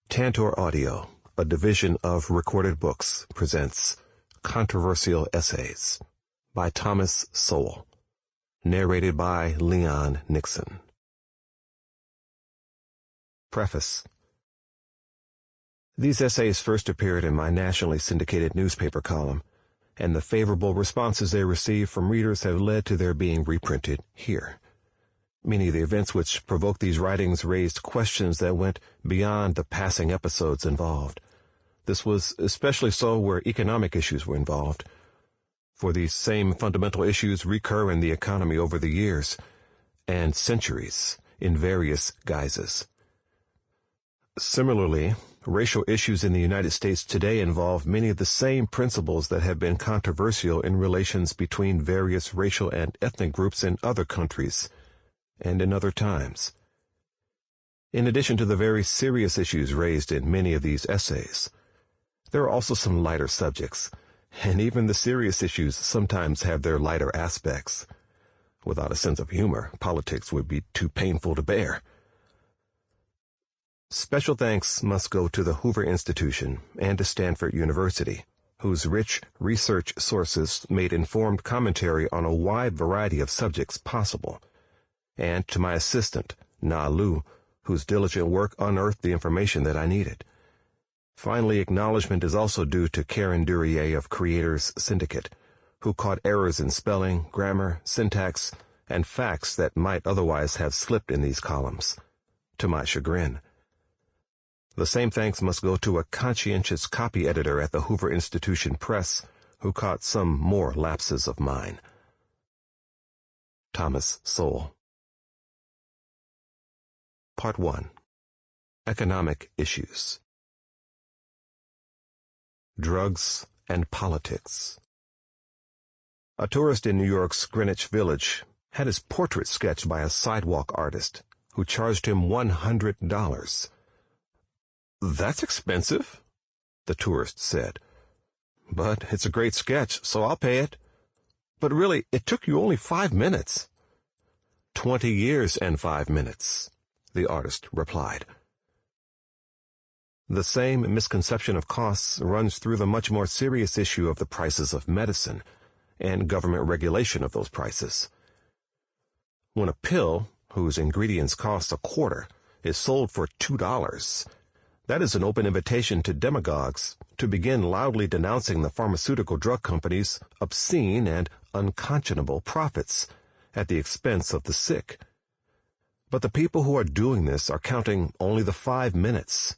Tantor Audio, a division of Recorded Books, presents Controversial Essays by Thomas Sowell, narrated by Leon Nixon. Preface. These essays first appeared in my nationally syndicated newspaper column, and the favorable responses they received from readers have led to their being reprinted here. Many of the events which provoked these writings raised questions that went beyond the passing episodes involved. This was especially so where economic issues were involved, for these same fundamental issues recur in the economy over the years and centuries in various guises. Similarly, racial issues in the United States today involve many of the same principles that have been controversial in relations between various racial and ethnic groups in other countries and in other times. In addition to the very serious issues raised in many of these essays, there are also some lighter subjects, and even the serious issues sometimes have their lighter aspects. Without a sense of humor, politics would be too painful to bear. Special thanks must go to the Hoover Institution and to Stanford University, whose rich research sources made informed commentary on a wide variety of subjects possible, and to my assistant, Na Lu, whose diligent work unearthed the information that I needed. Finally, acknowledgement is also due to Karen Duryea of Creators Syndicate, who caught errors in spelling, grammar, syntax, and facts that might otherwise have slipped in these columns, to my chagrin. The same thanks must go to a conscientious copy editor at the Hoover Institution Press, who caught some more lapses of mine. Thomas Sowell. Part 1. Economic Issues. Drugs and Politics. A tourist in New York's Greenwich Village had his portrait sketched by a sidewalk artist who charged him $100. "That's expensive," the tourist said. "But it's a great sketch, so I'll pay it." "But really, it took you only 5 minutes." 20 years and 5 minutes, the artist replied. The same misconception of costs runs through the much more serious issue of the prices of medicine and government regulation of those prices. When a pill, whose ingredients cost a quarter, is sold for $2, that is an open invitation to demagogues to begin loudly denouncing the pharmaceutical drug companies' obscene and unconscionable profits at the expense of the sick. But the people who are doing this are counting only the 5 minutes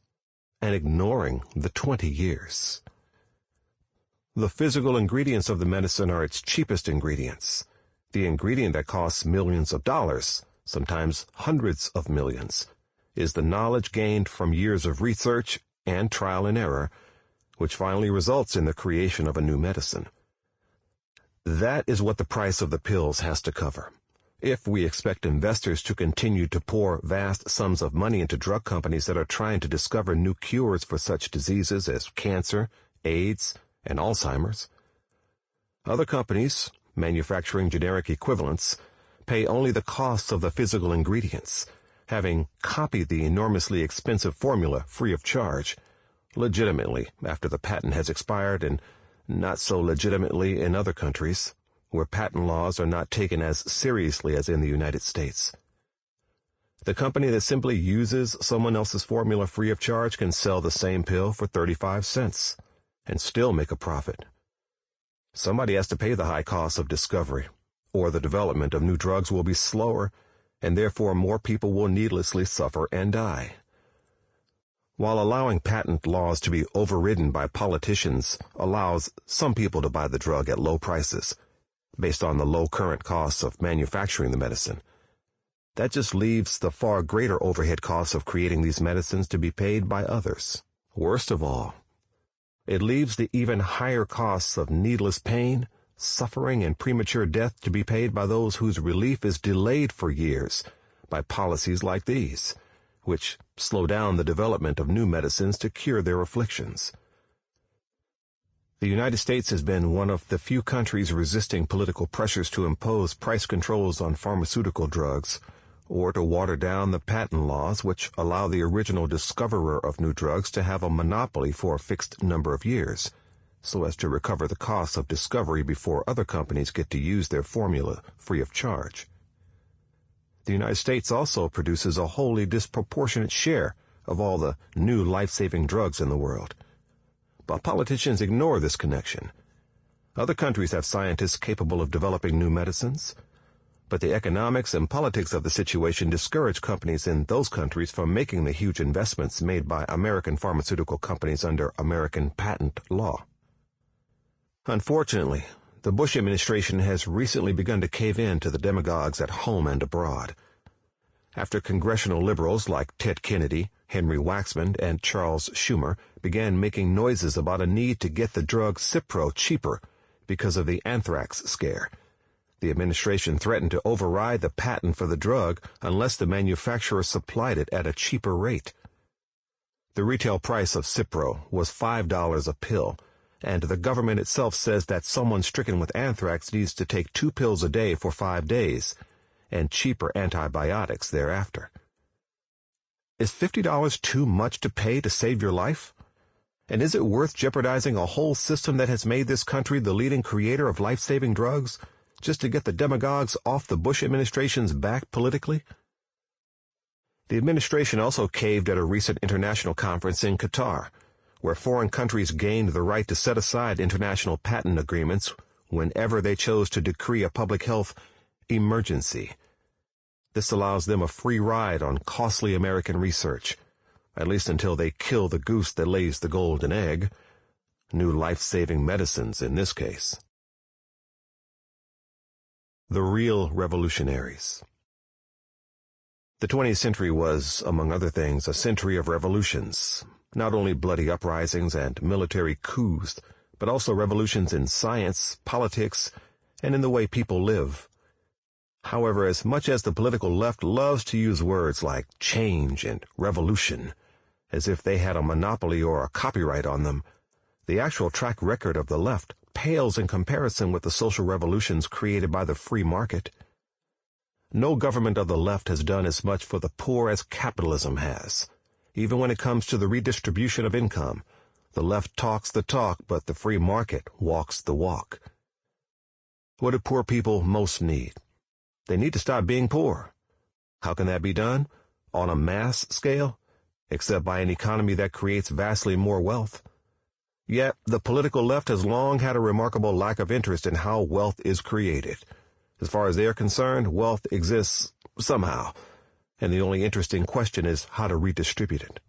and ignoring the 20 years. The physical ingredients of the medicine are its cheapest ingredients. The ingredient that costs millions of dollars, sometimes hundreds of millions, is the knowledge gained from years of research and trial and error, which finally results in the creation of a new medicine. That is what the price of the pills has to cover. If we expect investors to continue to pour vast sums of money into drug companies that are trying to discover new cures for such diseases as cancer, AIDS, and Alzheimer's, other companies, manufacturing generic equivalents, pay only the costs of the physical ingredients, having copied the enormously expensive formula free of charge, legitimately after the patent has expired and not so legitimately in other countries, where patent laws are not taken as seriously as in the United States. The company that simply uses someone else's formula free of charge can sell the same pill for 35 cents and still make a profit. Somebody has to pay the high cost of discovery, or the development of new drugs will be slower, and therefore more people will needlessly suffer and die. While allowing patent laws to be overridden by politicians allows some people to buy the drug at low prices, based on the low current costs of manufacturing the medicine, that just leaves the far greater overhead costs of creating these medicines to be paid by others. Worst of all, it leaves the even higher costs of needless pain, suffering, and premature death to be paid by those whose relief is delayed for years by policies like these, which slow down the development of new medicines to cure their afflictions. The United States has been one of the few countries resisting political pressures to impose price controls on pharmaceutical drugs, or to water down the patent laws which allow the original discoverer of new drugs to have a monopoly for a fixed number of years, so as to recover the costs of discovery before other companies get to use their formula free of charge. The United States also produces a wholly disproportionate share of all the new life-saving drugs in the world. But politicians ignore this connection. Other countries have scientists capable of developing new medicines, but the economics and politics of the situation discourage companies in those countries from making the huge investments made by American pharmaceutical companies under American patent law. Unfortunately, the Bush administration has recently begun to cave in to the demagogues at home and abroad. After congressional liberals like Ted Kennedy, Henry Waxman, and Charles Schumer began making noises about a need to get the drug Cipro cheaper because of the anthrax scare, the administration threatened to override the patent for the drug unless the manufacturer supplied it at a cheaper rate. The retail price of Cipro was $5 a pill, and the government itself says that someone stricken with anthrax needs to take 2 pills a day for 5 days, and cheaper antibiotics thereafter. Is $50 too much to pay to save your life? And is it worth jeopardizing a whole system that has made this country the leading creator of life-saving drugs, just to get the demagogues off the Bush administration's back politically? The administration also caved at a recent international conference in Qatar, where foreign countries gained the right to set aside international patent agreements whenever they chose to decree a public health emergency. This allows them a free ride on costly American research, at least until they kill the goose that lays the golden egg, new life-saving medicines in this case. The real revolutionaries. The 20th century was, among other things, a century of revolutions, not only bloody uprisings and military coups, but also revolutions in science, politics, and in the way people live. However, as much as the political left loves to use words like change and revolution, as if they had a monopoly or a copyright on them, the actual track record of the left pales in comparison with the social revolutions created by the free market. No government of the left has done as much for the poor as capitalism has. Even when it comes to the redistribution of income, the left talks the talk, but the free market walks the walk. What do poor people most need? They need to stop being poor. How can that be done? On a mass scale? Except by an economy that creates vastly more wealth. Yet, the political left has long had a remarkable lack of interest in how wealth is created. As far as they are concerned, wealth exists somehow, and the only interesting question is how to redistribute it.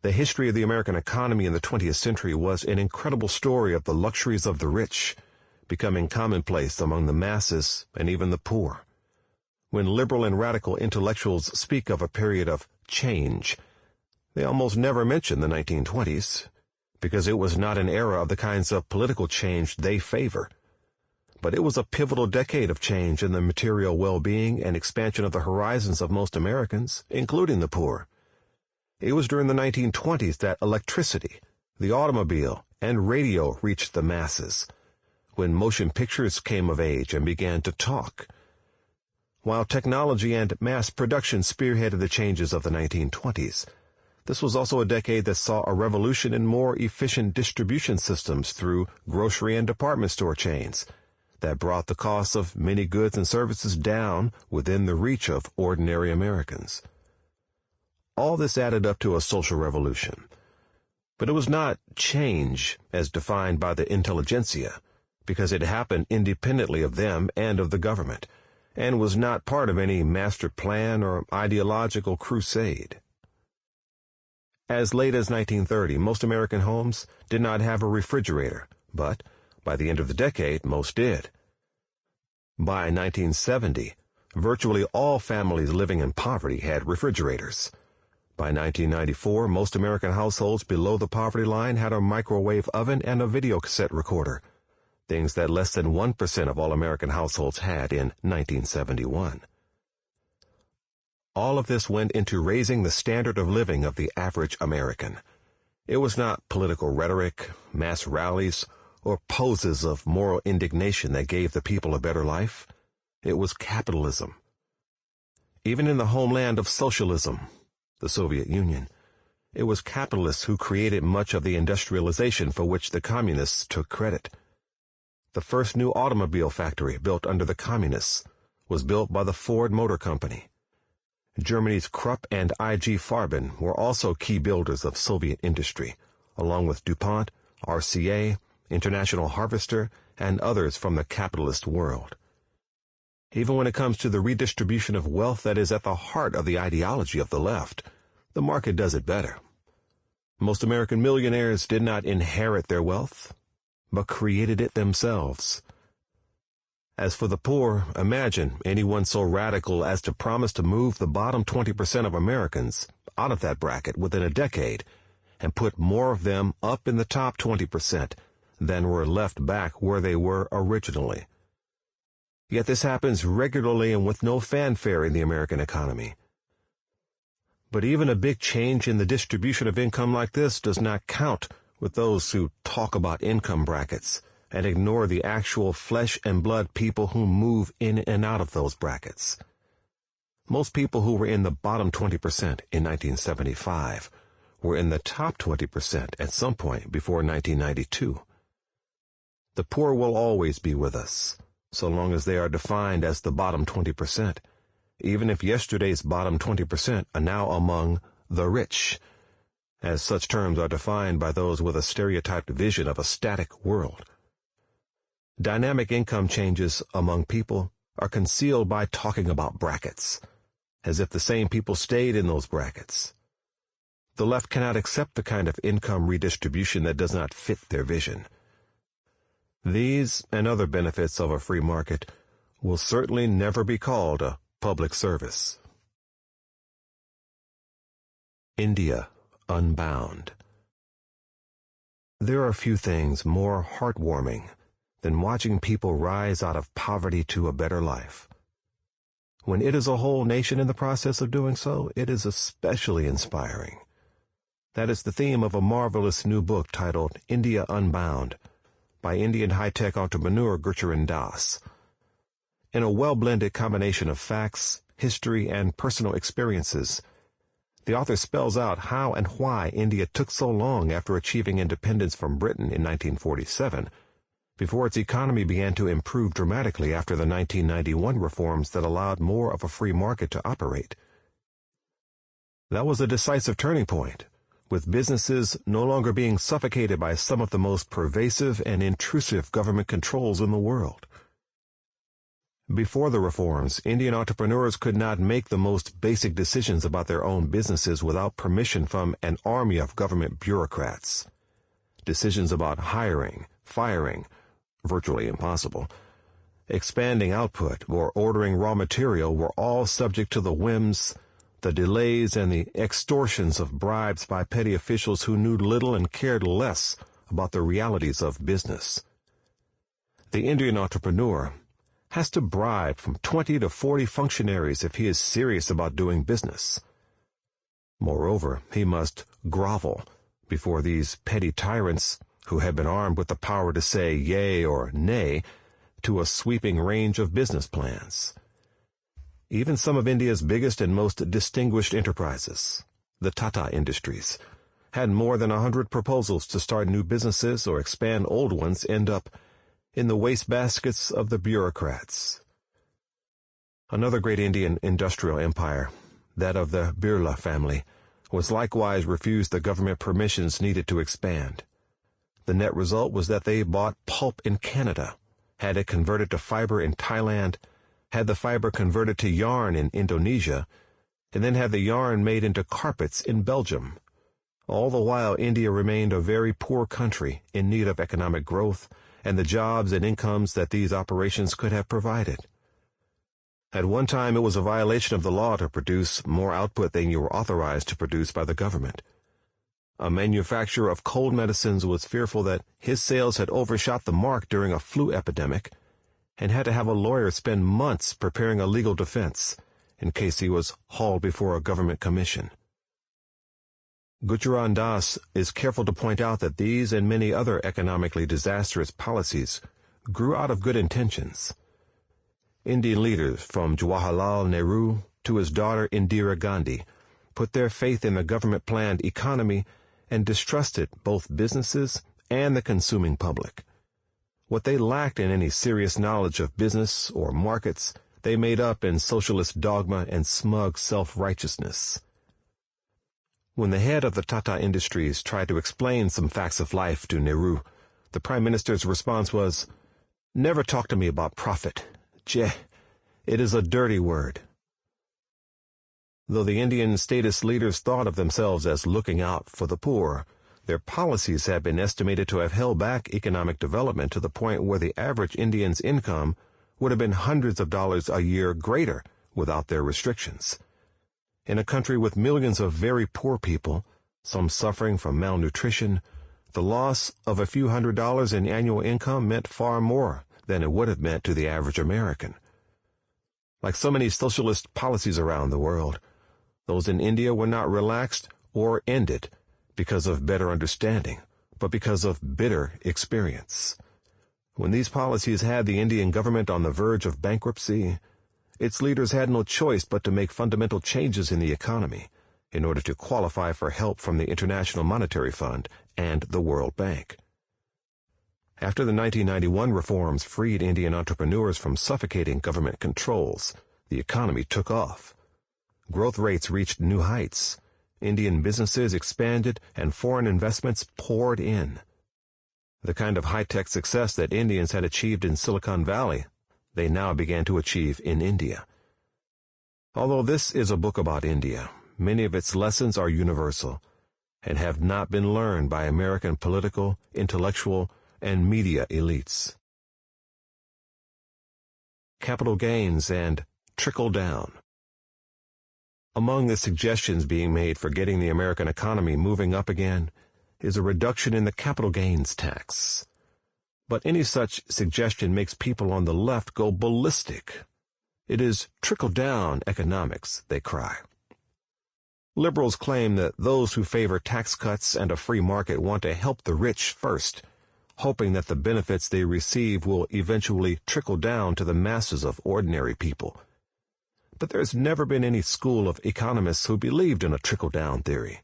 The history of the American economy in the 20th century was an incredible story of the luxuries of the rich, becoming commonplace among the masses and even the poor. When liberal and radical intellectuals speak of a period of change, they almost never mention the 1920s, because it was not an era of the kinds of political change they favor. But it was a pivotal decade of change in the material well-being and expansion of the horizons of most Americans, including the poor. It was during the 1920s that electricity, the automobile, and radio reached the masses, when motion pictures came of age and began to talk. While technology and mass production spearheaded the changes of the 1920s, this was also a decade that saw a revolution in more efficient distribution systems through grocery and department store chains that brought the costs of many goods and services down within the reach of ordinary Americans. All this added up to a social revolution. But it was not change as defined by the intelligentsia, because it happened independently of them and of the government, and was not part of any master plan or ideological crusade. As late as 1930, most American homes did not have a refrigerator, but by the end of the decade, most did. By 1970, virtually all families living in poverty had refrigerators. By 1994, most American households below the poverty line had a microwave oven and a videocassette recorder, things that less than 1% of all American households had in 1971. All of this went into raising the standard of living of the average American. It was not political rhetoric, mass rallies, or poses of moral indignation that gave the people a better life. It was capitalism. Even in the homeland of socialism, the Soviet Union, it was capitalists who created much of the industrialization for which the communists took credit. The first new automobile factory built under the communists was built by the Ford Motor Company. Germany's Krupp and IG Farben were also key builders of Soviet industry, along with DuPont, RCA, International Harvester, and others from the capitalist world. Even when it comes to the redistribution of wealth that is at the heart of the ideology of the left, the market does it better. Most American millionaires did not inherit their wealth, but created it themselves. As for the poor, imagine anyone so radical as to promise to move the bottom 20% of Americans out of that bracket within a decade and put more of them up in the top 20% than were left back where they were originally. Yet this happens regularly and with no fanfare in the American economy. But even a big change in the distribution of income like this does not count with those who talk about income brackets and ignore the actual flesh and blood people who move in and out of those brackets. Most people who were in the bottom 20% in 1975 were in the top 20% at some point before 1992. The poor will always be with us, so long as they are defined as the bottom 20%, even if yesterday's bottom 20% are now among the rich, as such terms are defined by those with a stereotyped vision of a static world. Dynamic income changes among people are concealed by talking about brackets, as if the same people stayed in those brackets. The left cannot accept the kind of income redistribution that does not fit their vision. These and other benefits of a free market will certainly never be called a public service. India Unbound. There are few things more heartwarming than watching people rise out of poverty to a better life. When it is a whole nation in the process of doing so, it is especially inspiring. That is the theme of a marvelous new book titled India Unbound by Indian high-tech entrepreneur Gurcharan Das. In a well-blended combination of facts, history, and personal experiences, the author spells out how and why India took so long after achieving independence from Britain in 1947 before its economy began to improve dramatically after the 1991 reforms that allowed more of a free market to operate. That was a decisive turning point, with businesses no longer being suffocated by some of the most pervasive and intrusive government controls in the world. Before the reforms, Indian entrepreneurs could not make the most basic decisions about their own businesses without permission from an army of government bureaucrats. Decisions about hiring, firing, virtually impossible, expanding output, or ordering raw material were all subject to the whims, the delays, and the extortions of bribes by petty officials who knew little and cared less about the realities of business. The Indian entrepreneur has to bribe from 20 to 40 functionaries if he is serious about doing business. Moreover, he must grovel before these petty tyrants who have been armed with the power to say yea or nay to a sweeping range of business plans. Even some of India's biggest and most distinguished enterprises, the Tata Industries, had more than 100 proposals to start new businesses or expand old ones end up in the wastebaskets of the bureaucrats. Another great Indian industrial empire, that of the Birla family, was likewise refused the government permissions needed to expand. The net result was that they bought pulp in Canada, had it converted to fiber in Thailand, had the fiber converted to yarn in Indonesia, and then had the yarn made into carpets in Belgium. All the while, India remained a very poor country in need of economic growth and the jobs and incomes that these operations could have provided. At one time, it was a violation of the law to produce more output than you were authorized to produce by the government. A manufacturer of cold medicines was fearful that his sales had overshot the mark during a flu epidemic and had to have a lawyer spend months preparing a legal defense in case he was hauled before a government commission. Gurcharan Das is careful to point out that these and many other economically disastrous policies grew out of good intentions. Indian leaders from Jawaharlal Nehru to his daughter Indira Gandhi, put their faith in the government-planned economy and distrusted both businesses and the consuming public. What they lacked in any serious knowledge of business or markets, they made up in socialist dogma and smug self-righteousness. When the head of the Tata Industries tried to explain some facts of life to Nehru, the Prime Minister's response was, "Never talk to me about profit. Jeh, it is a dirty word." Though the Indian statist leaders thought of themselves as looking out for the poor, their policies have been estimated to have held back economic development to the point where the average Indian's income would have been hundreds of dollars a year greater without their restrictions. In a country with millions of very poor people, some suffering from malnutrition, the loss of a few $100s in annual income meant far more than it would have meant to the average American. Like so many socialist policies around the world, those in India were not relaxed or ended because of better understanding, but because of bitter experience. When these policies had the Indian government on the verge of bankruptcy, its leaders had no choice but to make fundamental changes in the economy in order to qualify for help from the International Monetary Fund and the World Bank. After the 1991 reforms freed Indian entrepreneurs from suffocating government controls, the economy took off. Growth rates reached new heights. Indian businesses expanded and foreign investments poured in. The kind of high-tech success that Indians had achieved in Silicon Valley, they now began to achieve in India. Although this is a book about India, many of its lessons are universal and have not been learned by American political, intellectual, and media elites. Capital gains and trickle down. Among the suggestions being made for getting the American economy moving up again is a reduction in the capital gains tax. But any such suggestion makes people on the left go ballistic. It is trickle-down economics, they cry. Liberals claim that those who favor tax cuts and a free market want to help the rich first, hoping that the benefits they receive will eventually trickle down to the masses of ordinary people. But there's never been any school of economists who believed in a trickle-down theory.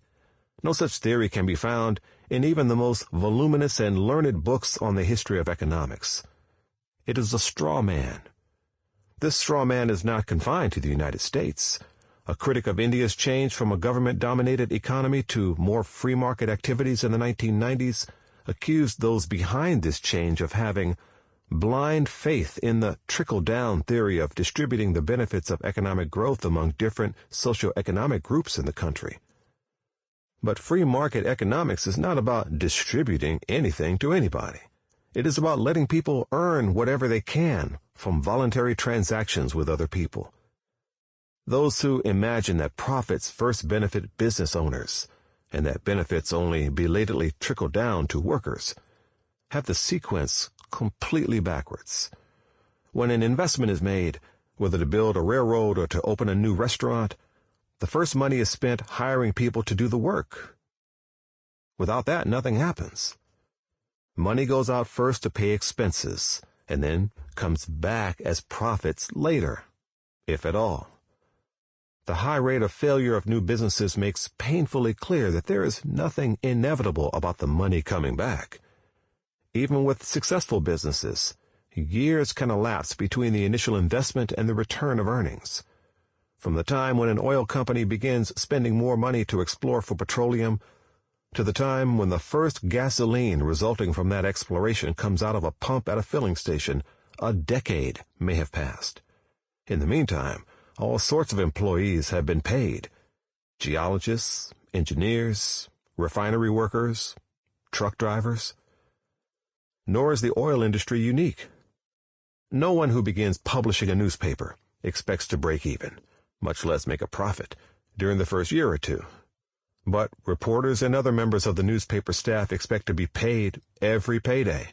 No such theory can be found in even the most voluminous and learned books on the history of economics. It is a straw man. This straw man is not confined to the United States. A critic of India's change from a government-dominated economy to more free market activities in the 1990s accused those behind this change of having blind faith in the trickle-down theory of distributing the benefits of economic growth among different socioeconomic groups in the country. But free market economics is not about distributing anything to anybody. It is about letting people earn whatever they can from voluntary transactions with other people. Those who imagine that profits first benefit business owners, and that benefits only belatedly trickle down to workers, have the sequence completely backwards. When an investment is made, whether to build a railroad or to open a new restaurant, the first money is spent hiring people to do the work. Without that, nothing happens. Money goes out first to pay expenses, and then comes back as profits later, if at all. The high rate of failure of new businesses makes painfully clear that there is nothing inevitable about the money coming back. Even with successful businesses, years can elapse between the initial investment and the return of earnings. From the time when an oil company begins spending more money to explore for petroleum, to the time when the first gasoline resulting from that exploration comes out of a pump at a filling station, a decade may have passed. In the meantime, all sorts of employees have been paid: geologists, engineers, refinery workers, truck drivers. Nor is the oil industry unique. No one who begins publishing a newspaper expects to break even, much less make a profit, during the first year or two. But reporters and other members of the newspaper staff expect to be paid every payday,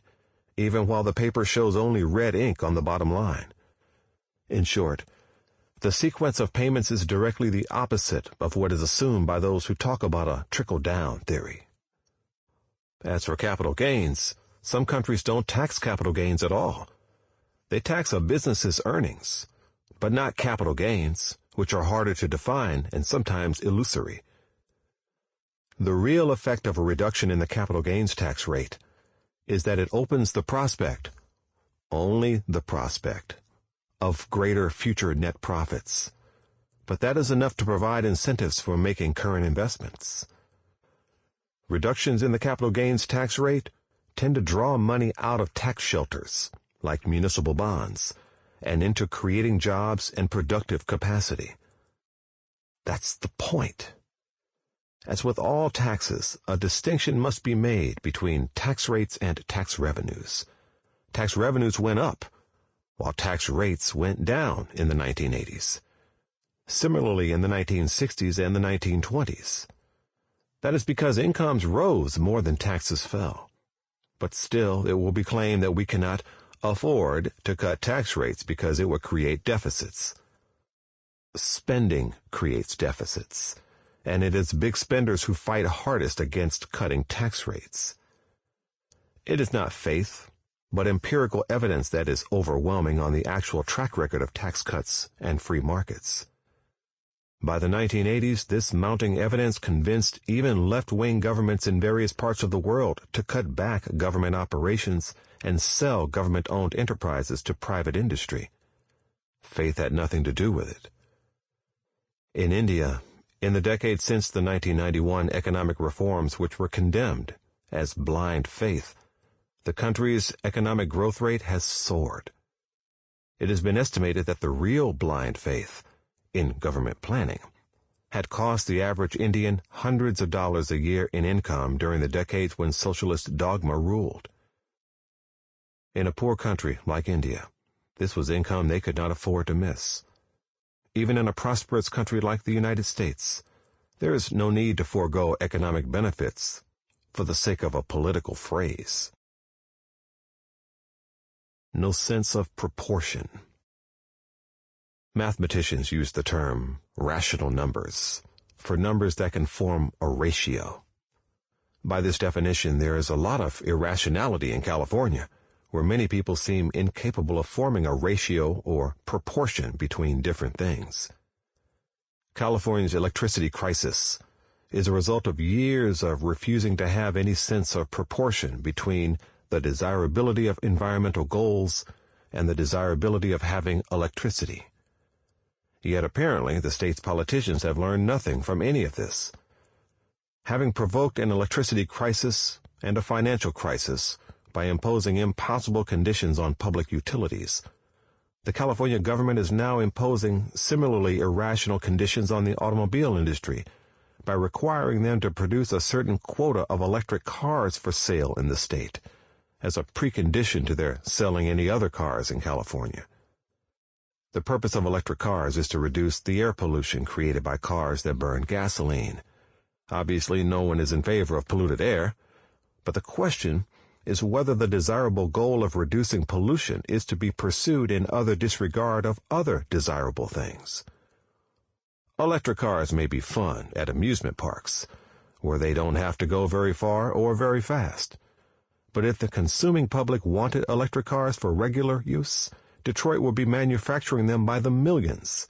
even while the paper shows only red ink on the bottom line. In short, the sequence of payments is directly the opposite of what is assumed by those who talk about a trickle-down theory. As for capital gains, some countries don't tax capital gains at all. They tax a business's earnings, but not capital gains, which are harder to define and sometimes illusory. The real effect of a reduction in the capital gains tax rate is that it opens the prospect, only the prospect, of greater future net profits. But that is enough to provide incentives for making current investments. Reductions in the capital gains tax rate tend to draw money out of tax shelters, like municipal bonds, and into creating jobs and productive capacity. That's the point. As with all taxes, a distinction must be made between tax rates and tax revenues. Tax revenues went up, while tax rates went down in the 1980s. Similarly in the 1960s and the 1920s. That is because incomes rose more than taxes fell. But still, it will be claimed that we cannot afford to cut tax rates because it would create deficits. Spending creates deficits, and it is big spenders who fight hardest against cutting tax rates. It is not faith, but empirical evidence that is overwhelming on the actual track record of tax cuts and free markets. By the 1980s, this mounting evidence convinced even left-wing governments in various parts of the world to cut back government operations and sell government-owned enterprises to private industry. Faith had nothing to do with it. In India, in the decade since the 1991 economic reforms which were condemned as blind faith, the country's economic growth rate has soared. It has been estimated that the real blind faith in government planning had cost the average Indian hundreds of dollars a year in income during the decades when socialist dogma ruled. In a poor country like India, this was income they could not afford to miss. Even in a prosperous country like the United States, there is no need to forego economic benefits for the sake of a political phrase. No sense of proportion. Mathematicians use the term rational numbers for numbers that can form a ratio. By this definition, there is a lot of irrationality in California, where many people seem incapable of forming a ratio or proportion between different things. California's electricity crisis is a result of years of refusing to have any sense of proportion between the desirability of environmental goals and the desirability of having electricity. Yet apparently the state's politicians have learned nothing from any of this. Having provoked an electricity crisis and a financial crisis by imposing impossible conditions on public utilities, the California government is now imposing similarly irrational conditions on the automobile industry by requiring them to produce a certain quota of electric cars for sale in the state, as a precondition to their selling any other cars in California. The purpose of electric cars is to reduce the air pollution created by cars that burn gasoline. Obviously, no one is in favor of polluted air, but the question is whether the desirable goal of reducing pollution is to be pursued in utter disregard of other desirable things. Electric cars may be fun at amusement parks, where they don't have to go very far or very fast. But if the consuming public wanted electric cars for regular use, Detroit would be manufacturing them by the millions.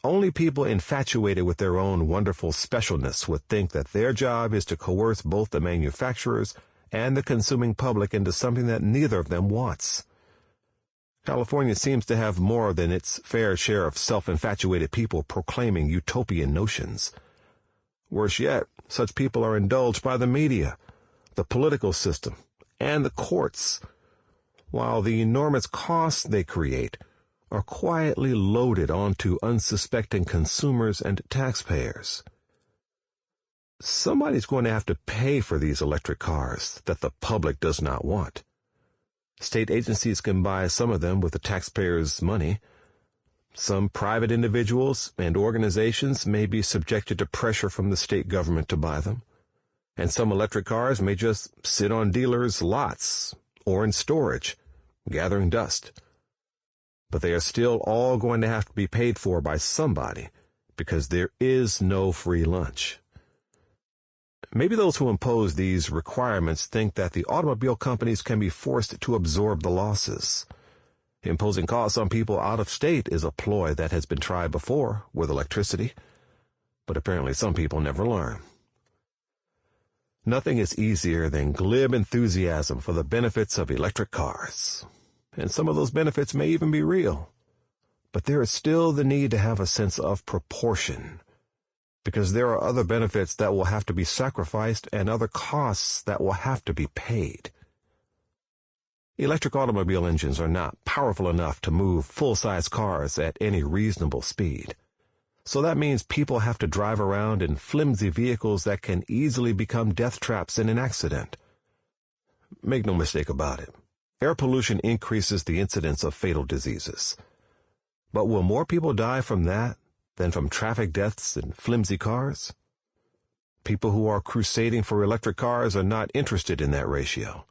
Only people infatuated with their own wonderful specialness would think that their job is to coerce both the manufacturers and the consuming public into something that neither of them wants. California seems to have more than its fair share of self-infatuated people proclaiming utopian notions. Worse yet, such people are indulged by the media, the political system, and the courts, while the enormous costs they create are quietly loaded onto unsuspecting consumers and taxpayers. Somebody's going to have to pay for these electric cars that the public does not want. State agencies can buy some of them with the taxpayers' money. Some private individuals and organizations may be subjected to pressure from the state government to buy them. And some electric cars may just sit on dealers' lots or in storage, gathering dust. But they are still all going to have to be paid for by somebody, because there is no free lunch. Maybe those who impose these requirements think that the automobile companies can be forced to absorb the losses. Imposing costs on people out of state is a ploy that has been tried before with electricity, but apparently some people never learn. Nothing is easier than glib enthusiasm for the benefits of electric cars, and some of those benefits may even be real. But there is still the need to have a sense of proportion, because there are other benefits that will have to be sacrificed and other costs that will have to be paid. Electric automobile engines are not powerful enough to move full-size cars at any reasonable speed. So that means people have to drive around in flimsy vehicles that can easily become death traps in an accident. Make no mistake about it, air pollution increases the incidence of fatal diseases. But will more people die from that than from traffic deaths in flimsy cars? People who are crusading for electric cars are not interested in that ratio.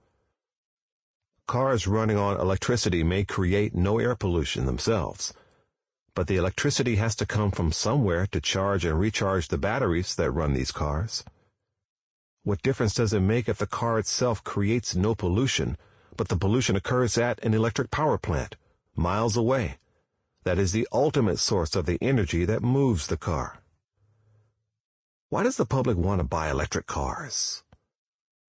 Cars running on electricity may create no air pollution themselves, but the electricity has to come from somewhere to charge and recharge the batteries that run these cars. What difference does it make if the car itself creates no pollution, but the pollution occurs at an electric power plant, miles away? That is the ultimate source of the energy that moves the car. Why does the public want to buy electric cars?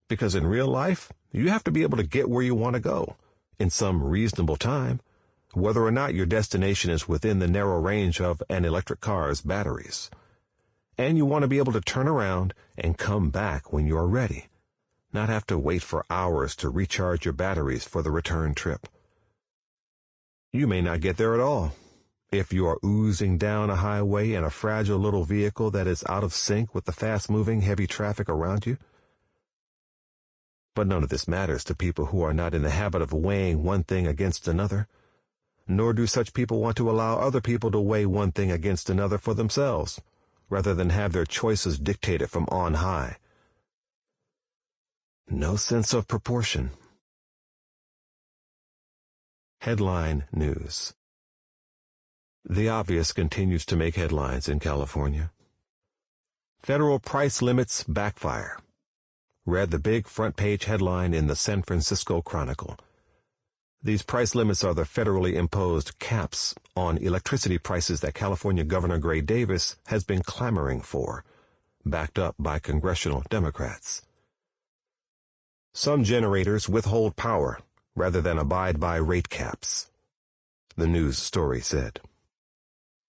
Because in real life, you have to be able to get where you want to go in some reasonable time, whether or not your destination is within the narrow range of an electric car's batteries. And you want to be able to turn around and come back when you're ready, not have to wait for hours to recharge your batteries for the return trip. You may not get there at all if you are oozing down a highway in a fragile little vehicle that is out of sync with the fast-moving, heavy traffic around you. But none of this matters to people who are not in the habit of weighing one thing against another, nor do such people want to allow other people to weigh one thing against another for themselves, rather than have their choices dictated from on high. No sense of proportion. Headline news. The obvious continues to make headlines in California. Federal price limits backfire, read the big front-page headline in the San Francisco Chronicle. These price limits are the federally imposed caps on electricity prices that California Governor Gray Davis has been clamoring for, backed up by congressional Democrats. Some generators withhold power rather than abide by rate caps, the news story said.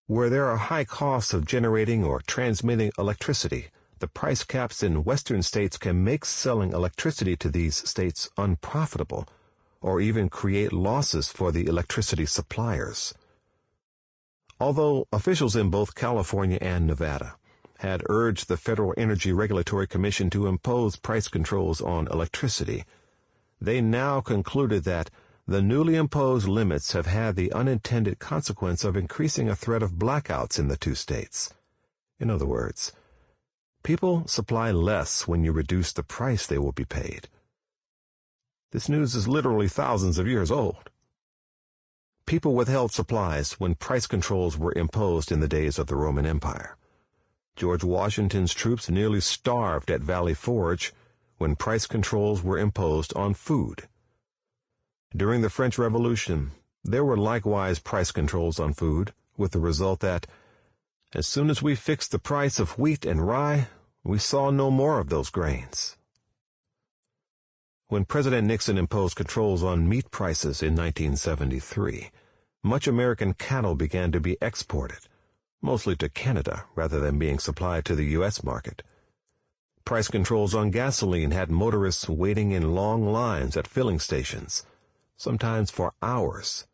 Where there are high costs of generating or transmitting electricity, the price caps in western states can make selling electricity to these states unprofitable, or even create losses for the electricity suppliers. Although officials in both California and Nevada had urged the Federal Energy Regulatory Commission to impose price controls on electricity, they now concluded that the newly imposed limits have had the unintended consequence of increasing a threat of blackouts in the two states. In other words, people supply less when you reduce the price they will be paid. This news is literally thousands of years old. People withheld supplies when price controls were imposed in the days of the Roman Empire. George Washington's troops nearly starved at Valley Forge when price controls were imposed on food. During the French Revolution, there were likewise price controls on food, with the result that, as soon as we fixed the price of wheat and rye, we saw no more of those grains. When President Nixon imposed controls on meat prices in 1973, much American cattle began to be exported, mostly to Canada rather than being supplied to the U.S. market. Price controls on gasoline had motorists waiting in long lines at filling stations, sometimes for hours.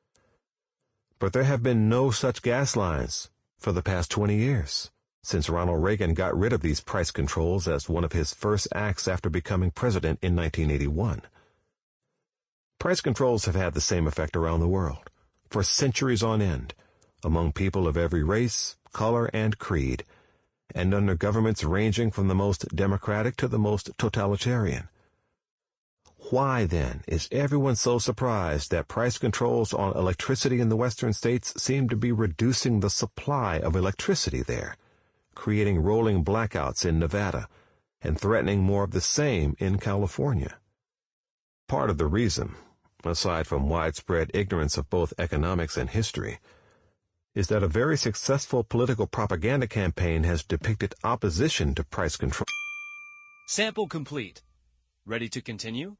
But there have been no such gas lines for the past 20 years, since Ronald Reagan got rid of these price controls as one of his first acts after becoming president in 1981. Price controls have had the same effect around the world, for centuries on end, among people of every race, color, and creed, and under governments ranging from the most democratic to the most totalitarian. Why, then, is everyone so surprised that price controls on electricity in the western states seem to be reducing the supply of electricity there, creating rolling blackouts in Nevada, and threatening more of the same in California? Part of the reason, aside from widespread ignorance of both economics and history, is that a very successful political propaganda campaign has depicted opposition to price control. Sample complete. Ready to continue?